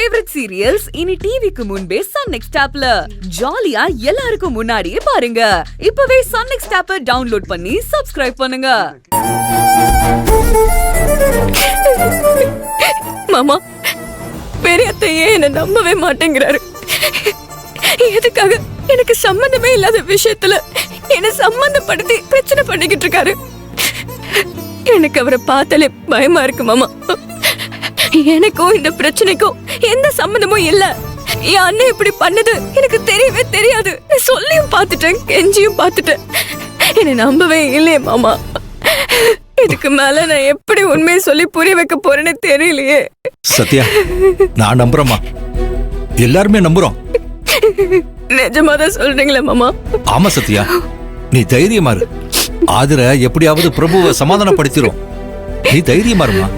Favourite serials இனி டிவிக்கு முன்பே சன் நெக்ஸ்ட் ஆப்ல ஜாலியா எல்லாருக்கும் முன்னாடியே பாருங்க. இப்பவே சன் நெக்ஸ்ட் ஆப்பை டவுன்லோட் பண்ணி சப்ஸ்கிரைப் பண்ணுங்க. மாமா, பெரியத்தையே என்ன நம்பவே மாட்டேங்கிறாரு. எதுக்காக எனக்கு சம்பந்தமே இல்லாத விஷயத்துல என்ன சம்பந்தப்படுத்தி பிரச்சனை பண்ணிக்கிட்டு இருக்காரு. எனக்கு அவரை பார்த்தாலே பயமா இருக்கு மாமா. எனக்கும் இந்த பிரச்சனைக்கும் எந்த சம்பந்தமும் இல்ல. என் அண்ணன் இப்படி பண்ணது எனக்கு தெரியவே தெரியாது. சொல்லியும் பார்த்துட்டேன், கெஞ்சியும் பார்த்துட்டேன். என்ன நம்பவே இல்லையே மாமா. இதுக்கு மேல நான் எப்படி உண்மையை சொல்லி புரிய வைக்க போறேன்னு தெரியலையே. சத்யா, நான் நம்புறேம்மா, எல்லாருமே நம்புறோம். நிஜமாதான் சொல்றீங்களா மாமா? ஆமா சத்யா, நீ தைரியமா இரு. ஆதிர எப்படியாவது பிரபுவை சமாதானப்படுத்திரும். நீ தைரியமா இருமா.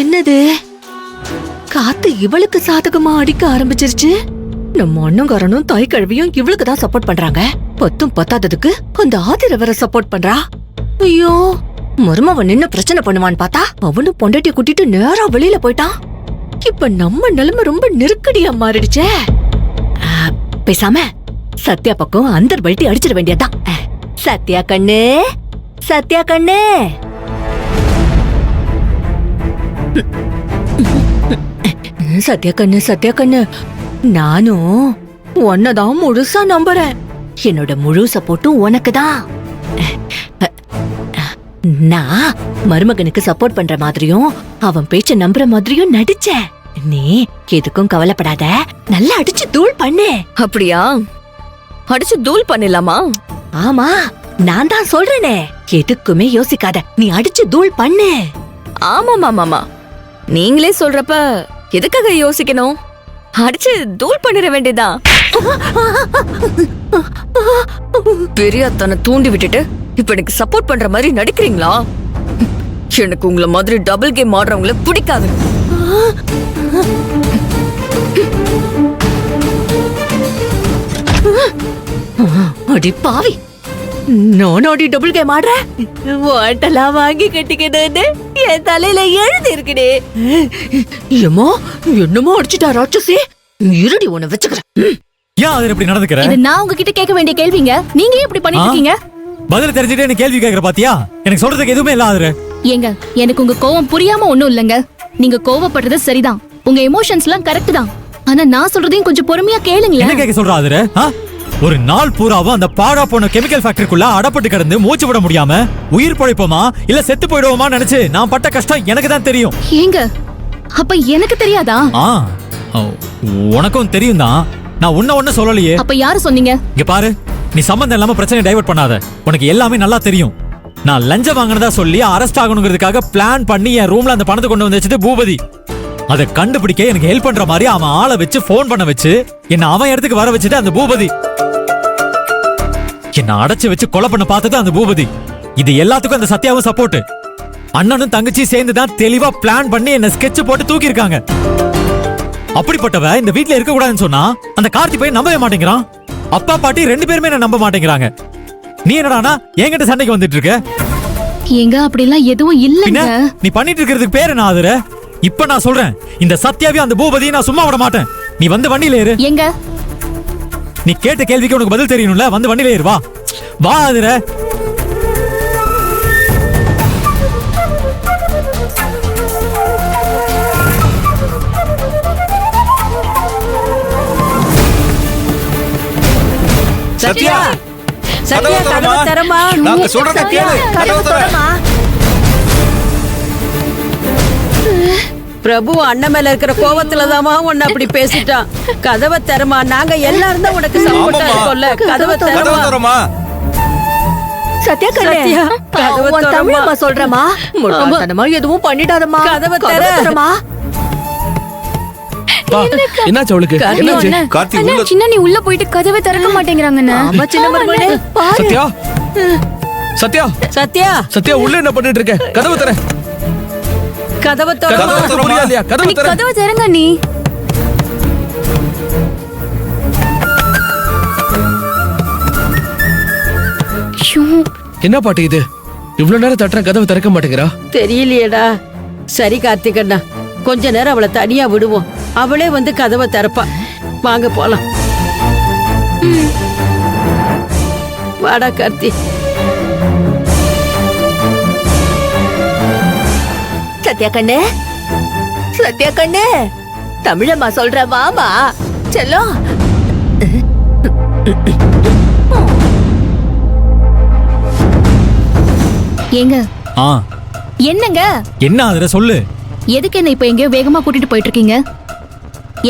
என்னது, காத்து இவளுக்கு சாதகமா அடிக்க ஆரம்பிச்சிருச்சு. நம்ம அண்ணங்காரனும் தாய் கழுவியும் இவளுக்கு தான் சப்போர்ட் பண்றாங்க. பத்தும் பத்தாததுக்கு அந்த ஆதிர வர சப்போர்ட் பண்றா. ஐயோ, மருமவன் நின்னு பிரச்சனை பண்ணுவான்னு பார்த்தா அவனும் பொண்டாட்டிய கூட்டிட்டு நேரா வெளியில போயிட்டான். இப்ப நம்ம நிலைமை ரொம்ப நெருக்கடியா மாறிடுச்சே. பேசாம சத்யா பக்கம் அந்த பல்ட்டி அடிச்சிட வேண்டியதான். சத்யா கண்ணு, சத்யா கண்ணு. சத்யா கண்ணு, சத்யா கண்ணு, நானும் உன்னதான் முழுசா நம்புறேன். என்னோட முழு சப்போர்ட்டும் உனக்குதான். நான் மருமகனுக்கு சப்போர்ட் பண்ற மாதிரியும் அவன் பேச்ச நம்புற மாதிரியும் நடிச்சேன். நீ எதுக்கும் கவலைப்படாத, நல்லா அடிச்சு தூள் பண்ணு. அப்படியா? அடிச்சு தூள் பண்ணிடலாமா? ஆமா, நான் தான் சொல்றேனே, எதுக்குமே யோசிக்காத, நீ அடிச்சு தூள் பண்ணு. ஆமாமா மாமா, நீங்களே சொல்றப்ப எதுக்காக யோசிக்கணும்? அடிச்சு தூள் பண்ணிட வேண்டியதா. பெரியத்தனை தூண்டி விட்டுட்டு இப்ப எனக்கு சப்போர்ட் பண்ற மாதிரி நடிக்கிறீங்களா? எனக்கு உங்களை மாதிரி டபுள் கேம் ஆடுறவங்கள பிடிக்காது. அடி பாவி, நானோடி டபுள் கேம் ஆடுறேன். ஓட்டெல்லாம் வாங்கி கட்டிக்கிட்டு என் தலையில எழுதி இருக்குடே. ஏமா, என்னமோ அடிச்சுட்டா ராட்சசி. இருடி, உன்னை வச்சுக்கிறேன். ஏன் அது இப்படி நடந்துக்கிற? இது நான் உங்ககிட்ட கேட்க வேண்டிய கேள்விங்க. நீங்க ஏன் இப்படி பண்ணிட்டு இருக்கீங்க? பதில் தெரிஞ்சுட்டே நீ கேள்வி கேக்குற பாத்தியா? எனக்கு சொல்றதுக்கு எதுவுமே இல்ல ஆதுர. ஏங்க, எனக்கு உங்க கோவம் புரியாம ஒண்ணும் இல்லங்க. நீங்க கோவப்படுறது சரிதான், உங்க எமோஷன்ஸ் எல்லாம் கரெக்ட் தான். ஆனா நான் சொல்றதையும் கொஞ்சம் பொறுமையா கேளுங்களேன். என்ன கேட்க சொல்ற ஆதுர? ஒரு நாள் பூராவும் அந்த பாடா போன கெமிக்கல் ஃபேக்டரிக்குள்ள அடப்பட்டு கிடந்து மூச்சு விட முடியாம உயிர் பொழைப்போமா இல்ல செத்து போயிடுவோமா நினைச்சு நான் பட்ட கஷ்டம் எனக்கு தான் தெரியும். ஏங்க, அப்ப எனக்கு தெரியாதா? உனக்கும் தெரியும் தான். நான் ஒண்ணு சொல்லலையே. அப்ப யாரு சொன்னீங்க? இங்க பாரு, நீ சம்பந்தம் இல்லாம பிரச்சனை டைவர்ட் பண்ணாத. உனக்கு எல்லாமே நல்லா தெரியும். நான் லஞ்சம் வாங்கினதா சொல்லி அரெஸ்ட் ஆகணுங்கிறதுக்காக பிளான் பண்ணி என் ரூம்ல அந்த பணத்தை கொண்டு வந்து வச்சது பூபதி. அதை கண்டுபிடிக்க எனக்கு ஹெல்ப் பண்ற மாதிரி அவன் ஆளை வச்சு போன் பண்ண வச்சு என்ன அவன் இடத்துக்கு வர வச்சுட்டு அந்த பூபதி. என்ன அடைச்சு வச்சு கொலை பண்ண பார்த்தது அந்த பூபதி. இது எல்லாத்துக்கும் அந்த சத்யாவும் சப்போர்ட். அண்ணனும் தங்கச்சி சேர்ந்து தான் தெளிவா பிளான் பண்ணி என்ன ஸ்கெட்ச் போட்டு தூக்கி இருக்காங்க. அப்படிப்பட்டவ இந்த வீட்ல இருக்க கூடாதுன்னு சொன்னா அந்த கார்த்தி பையன் நம்பவே மாட்டேங்கிறான். அப்பா பாட்டி ரெண்டு பேருமே என்ன நம்ப மாட்டேங்கிறாங்க. நீ என்னடானா என்கிட்ட சண்டைக்கு வந்துட்டு இருக்க? ஏங்க, அப்படிலாம் எதுவும் இல்லங்க. நீ பண்ணிட்டு இருக்கிறதுக்கு பேர் என்ன ஆதுர? இப்ப நான் சொல்றேன், இந்த சத்யாவையும் அந்த பூபதியை நான் சும்மா விட மாட்டேன். நீ வந்து வண்டியில ஏறு. எங்க? நீ கேட்ட கேள்விக்கு உனக்கு பதில் தெரியணும்ல, வந்து வண்டியில ஏறு. வா வா ஆதுர. சத்யா, சத்யா, கதவை தரமா. நாங்க சொல்றத கேளு. கதவை தரமா. பிரபு அண்ணன் மேல இருக்கிற கோவத்துலதாமா உன்னை அப்படி பேசிட்டான். கதவை தரமா, நாங்க எல்லாரும் தான் உனக்கு சப்போர்ட்டா இருக்கோம்ல. கதவை தரமா. சத்யா கண்ணே, உன் தமிழம்மா சொல்றமா, முட்டாள்தனமா எதுவும் பண்ணிடாதம்மா. கதவை தரமா. பா என்னாச்சு அவளுக்கு என்னாச்சு கார்த்தி உள்ள சின்ன நீ உள்ள போயிட்டு கதவை திறக்க மாட்டேங்கிறாங்கண்ணே ஆமா சின்ன மருமகனே. சத்யா சத்யா சத்யா சத்யா உள்ள என்ன பண்ணிட்டு இருக்க கதவு தர கதவை கதவு திறமா. தர முடியாது இல்லையா கதவு தர கதவை திறங்க நீ ஐயோ, என்ன பாட்டு இது இவ்வளவு நேரம் தட்டுற கதவு திறக்க மாட்டேங்கிறா தெரியலையேடா. சரி கார்த்திகண்ணா, கொஞ்ச நேரம் அவளை தனியா விடுவோம். அவளே வந்து கதவை திறப்பா. வாங்க போலாம். வாடா கார்த்தி. சத்யா கண்ணு சத்யா கண்ணு தமிழம்மா சொல்ற வாமா செல்லம். ஏங்க ஆ என்னங்க என்ன ஆகுற சொல்லு. எதுக்கு என்ன இப்ப எங்கேயோ வேகமா கூட்டிட்டு போயிட்டு இருக்கீங்க?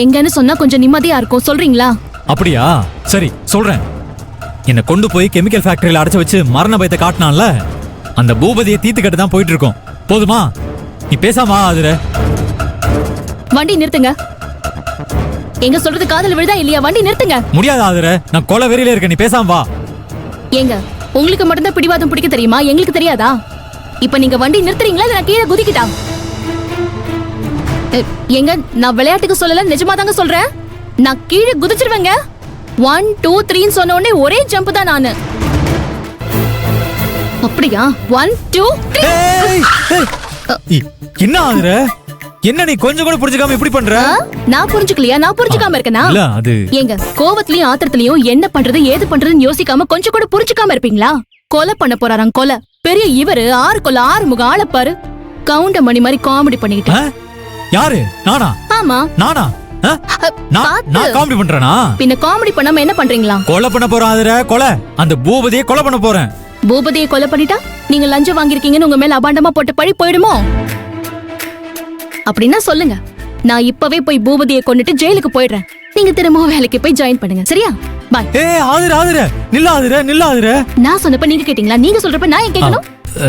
எங்கன்னு சொன்னா கொஞ்சம் நிம்மதியா இருக்கும், சொல்றீங்களா? அப்படியா சரி சொல்றேன். என்ன கொண்டு போய் கெமிக்கல் ஃபேக்டரியில அடைச்சு வச்சு மரண பயத்தை காட்டினான்ல, அந்த பூபதியை தீத்து கட்டு தான் போயிட்டு இருக்கோம். போதுமா? நீ பேசாம ஆகுற. வண்டி நிறுத்துங்க. எங்க சொல்றது காதல விழுதா இல்லையா? வண்டி நிறுத்துங்க. முடியாது ஆகுற, நான் கொலை வெறியில இருக்கேன். நீ பேசாம வா. ஏங்க உங்களுக்கு மட்டும்தான் பிடிவாதம் பிடிக்க தெரியுமா? எங்களுக்கு தெரியாதா? இப்ப நீங்க வண்டி நிறுத்துறீங்களா இல்ல நான் கீழே குதிக்கிட்டா? ஏங்க நான் விளையாட்டுக்கு சொல்லல, நிஜமா தாங்க சொல்றேன். நான் கீழே குதிச்சிருவேங்க. 1 2 3 சொன்ன உடனே ஒரே ஜம்ப் தான் நானு. அப்படியா? 1 2 3. ஏய், ஏய். என்ன ஆகுற? என்ன நீ கொஞ்சம் கூட புரிஞ்சுக்காம இப்படி பண்ற? நான் புரிஞ்சுக்கலையா? நான் புரிஞ்சுக்காம இருக்கேனா? இல்ல அது ஏங்க கோவத்திலயும் ஆத்திரத்திலயும் என்ன பண்றது ஏது பண்றதுன்னு யோசிக்காம கொஞ்சம் கூட புரிஞ்சுக்காம இருப்பீங்களா? கொலை பண்ண போறாராம் கொலை. பெரிய இவரு 6 கொலை 6 முக ஆள பாரு. கவுண்ட மணி மாதிரி காமெடி பண்ணிக்கிட்டு. ஆ? யாரு? நானா? ஆமா நானா? ஆ? நான் காமெடி பண்றேனா? பின்ன காமெடி பண்ணாம என்ன பண்றீங்களா? கொலை பண்ண போறேன் ஆகுற கொலை. அந்த பூபதியை கொலை பண்ண போறேன். பூபதியை கொலை பண்ணிட்டா நீங்க லஞ்சம் வாங்கிருக்கீங்கன்னு உங்க மேல அபாண்டமா போட்டு பழி போயிடுமோ? அப்படின்னா சொல்லுங்க, நான் இப்பவே போய் பூபதியை கொண்டுட்டு ஜெயிலுக்கு போயிடுறேன். நீங்க திரும்பவும் வேலைக்கு போய் ஜாயின் பண்ணுங்க, சரியா? பாய். ஏய் ஆகுற ஆகுற நில்ல ஆகுற. நான் சொன்னப்ப நீங்க கேட்டீங்களா? நீங்க சொல்றப்ப நான் ஏன் கேட்கணும்?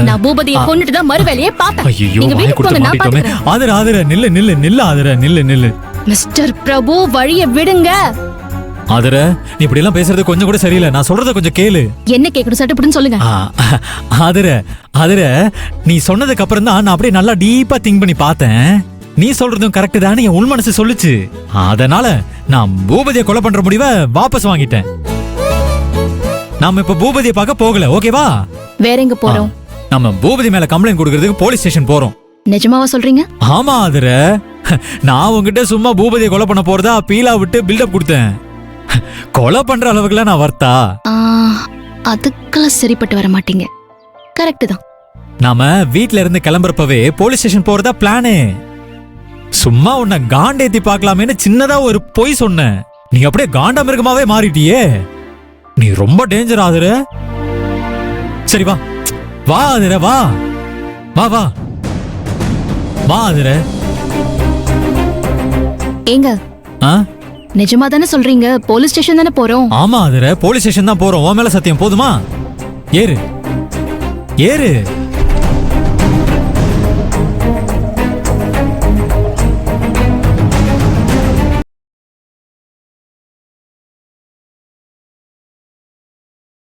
நான் பூபதியை கொண்டுட்டு தான் மறு வேலையை பாப்பேன். ஐயோ நீங்க வாய் வீட்டுக்கு கொடுத்து போங்க, நான் மாட்டிட்டோமே. பாத்துக்கிறேன். ஆகுற நில்லு ஆகுற. மிஸ்டர் பிரபு வழிய விடுங்க. ஆகுற நீ இப்படி எல்லாம் பேசுறது கொஞ்சம் கூட சரியில்லை. நான் சொல்றத கொஞ்சம் கேளு. என்ன கேக்கணும் சட்டுப்படின்னு சொல்லுங்க. ஆகுற நீ சொன்னதுக்கு அப்புறம் தான் நான் அப்படியே நல்லா டீப்பா திங்க் பண்ணி பார்த்தேன். நீ சொல்றதும் கரெக்ட் தான் என் உள் மனசு சொல்லுச்சு. அதனால நான் பூபதியை கொலை பண்ற முடிவை வாபஸ் வாங்கிட்டேன். நாம இப்ப பூபதியை பார்க்க போகல, ஓகேவா? வேற எங்க போறோம்? நம்ம பூபதி மேல கம்ப்ளைண்ட் கொடுக்கறதுக்கு போலீஸ் ஸ்டேஷன் போறோம். நிஜமாவா சொல்றீங்க? ஆமா ஆதுர, நான் உங்ககிட்ட சும்மா பூபதியை கொலை பண்ண போறதா பீலா விட்டு பில்டப் கொடுத்தேன். கொலை பண்ற அளவுக்குலாம் நான் வர்த்தா? அதுக்கெல்லாம் சரிப்பட்டு வர மாட்டீங்க. கரெக்ட் தான். நாம வீட்ல இருந்து கிளம்புறப்பவே போலீஸ் ஸ்டேஷன் போறதா பிளானு. சும்மா உன்னை காண்டேத்தி பார்க்கலாமேன்னு சின்னதா ஒரு பொய் சொன்னேன். நீ அப்படியே காண்டா மிருகமாவே மாறிட்டியே. நீ ரொம்ப டேஞ்சர் ஆகுற. சரி வா வா ஆதுர, வா வா வா வா ஆதுர. ஏங்க நிஜமா தானே சொல்றீங்க? போலீஸ் ஸ்டேஷன் தானே போறோம்? ஆமா ஆதுர, போலீஸ் ஸ்டேஷன் தான் போறோம். உன் மேல சத்தியம். போதுமா? ஏறு ஏறு.